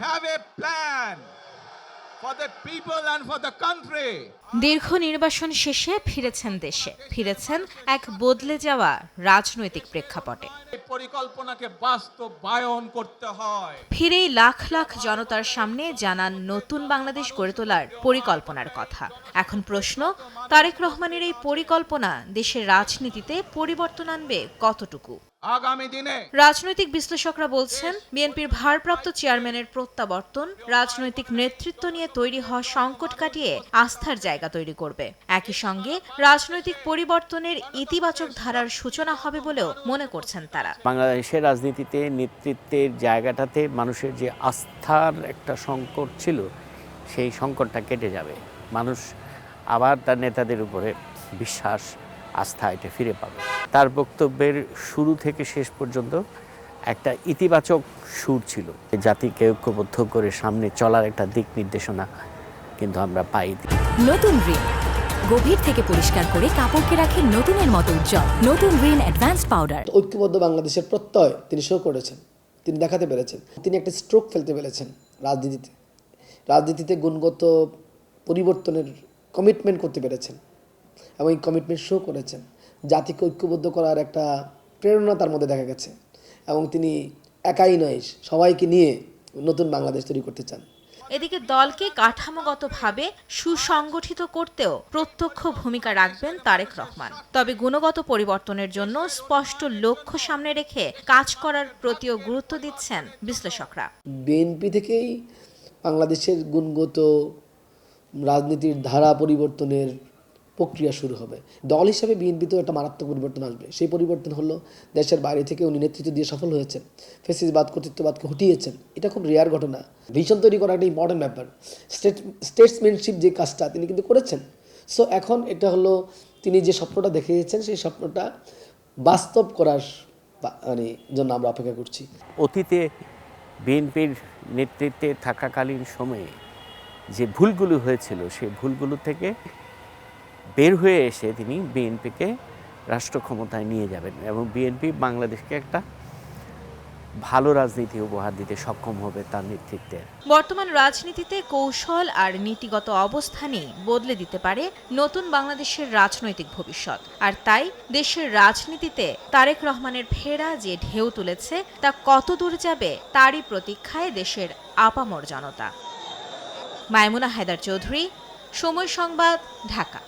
have a plan for the people and for the country. দীর্ঘ নির্বাসন শেষে ফিরেছেন দেশে, ফিরেছেন এক বদলে যাওয়া রাজনৈতিক প্রেক্ষাপটে। এই পরিকল্পনাকে বাস্তবায়ন করতে হয়। ফিরেই লাখ লাখ জনতার সামনে জানান নতুন বাংলাদেশ গড়ে তোলার পরিকল্পনার কথা। এখন প্রশ্ন, তারেক রহমানের এই পরিকল্পনা দেশের রাজনীতিতে পরিবর্তন আনবে কতটুকু? আগামী দিনে রাজনৈতিক বিশ্লেষকরা বলছেন, বিএনপির ভারপ্রাপ্ত চেয়ারম্যানের প্রত্যাবর্তন রাজনৈতিক নেতৃত্ব নিয়ে তৈরি হওয়া সংকট কাটিয়ে আস্থার জায়গা তৈরি করবে। একই সঙ্গে রাজনৈতিক পরিবর্তনের ইতিবাচক ধারার সূচনা হবে বলেও মনে করছেন তারা। বাংলাদেশের রাজনীতিতে নেতৃত্বের জায়গাটাতে মানুষের যে আস্থার একটা সংকট ছিল, সেই সংকটটা কেটে যাবে। মানুষ আবার তার নেতাদের উপরে বিশ্বাস, আস্থা এটা ফিরে পাবে। তার বক্তব্যের শুরু থেকে শেষ পর্যন্ত একটা ইতিবাচক সুর ছিল। জাতিকে ঐক্যবদ্ধ করে সামনে চলার একটা দিক নির্দেশনা কিন্তু আমরা পাই। নতুন রিন গভীর থেকে পরিষ্কার করে কাপড়কে রাখে নতুনের মতো উজ্জ্বল। নতুন রিন অ্যাডভান্সড পাউডার। ঐক্যবদ্ধ বাংলাদেশের প্রত্যয় তিনি শো করেছেন, তিনি দেখাতে পেরেছেন। তিনি একটা স্ট্রোক ফেলতে পেরেছেন রাজনীতিতে গুণগত পরিবর্তনের কমিটমেন্ট করতে পেরেছেন এবং এই কমিটমেন্ট শো করেছেন। জাতিকে ঐক্যবদ্ধ করার একটা প্রেরণা তার মধ্যে দেখা গেছে এবং তিনি একাই নয়, সবাইকে নিয়ে নতুন বাংলাদেশ তৈরি করতে চান। এদিকে দলকে কাঠামোগতভাবে সুসংগঠিত করতেও প্রত্যক্ষ ভূমিকা রাখবেন তারেক রহমান। তবে গুণগত পরিবর্তনের জন্য স্পষ্ট লক্ষ্য সামনে রেখে কাজ করার প্রতিও গুরুত্ব দিচ্ছেন বিশ্লেষকরা। বিএনপি থেকেই বাংলাদেশের গুণগত রাজনীতির ধারা পরিবর্তনের প্রক্রিয়া শুরু হবে। দল হিসাবে বিএনপিতেও একটা মারাত্মক পরিবর্তন আসবে। সেই পরিবর্তন হলো, দেশের বাইরে থেকে উনি নেতৃত্ব দিয়ে সফল হয়েছেন, ফ্যাসিবাদ কর্তৃত্ববাদকে হটিয়েছেন। এটা খুব রেয়ার ঘটনা। ভিশন তৈরি করা একটা ইম্পর্টেন্ট ব্যাপার। স্টেটসম্যানশিপ যে কাজটা তিনি কিন্তু করেছেন। সো এখন এটা হলো তিনি যে স্বপ্নটা দেখিয়েছেন, সেই স্বপ্নটা বাস্তব করার জন্য আমরা অপেক্ষা করছি। অতীতে বিএনপির নেতৃত্বে থাকাকালীন সময়ে যে ভুলগুলো হয়েছিল, সেই ভুলগুলো থেকে বের হয়ে এসে তিনি বিএনপিকে রাষ্ট্র ক্ষমতায় নিয়ে যাবেন এবং বিএনপি বাংলাদেশকে একটা ভালো রাজনীতি উপহার দিতে সক্ষম হবে তার নেতৃত্বে। বর্তমান রাজনীতিতে কৌশল আর নীতিগত অবস্থানই বদলে দিতে পারে নতুন বাংলাদেশের রাজনৈতিক ভবিষ্যৎ। আর তাই দেশের রাজনীতিতে তারেক রহমানের ফেরা যে ঢেউ তুলেছে, তা কত দূর যাবে তারই প্রতীক্ষায় দেশের আপামর জনতা। মাইমুনা হায়দার চৌধুরী, সময় সংবাদ, ঢাকা।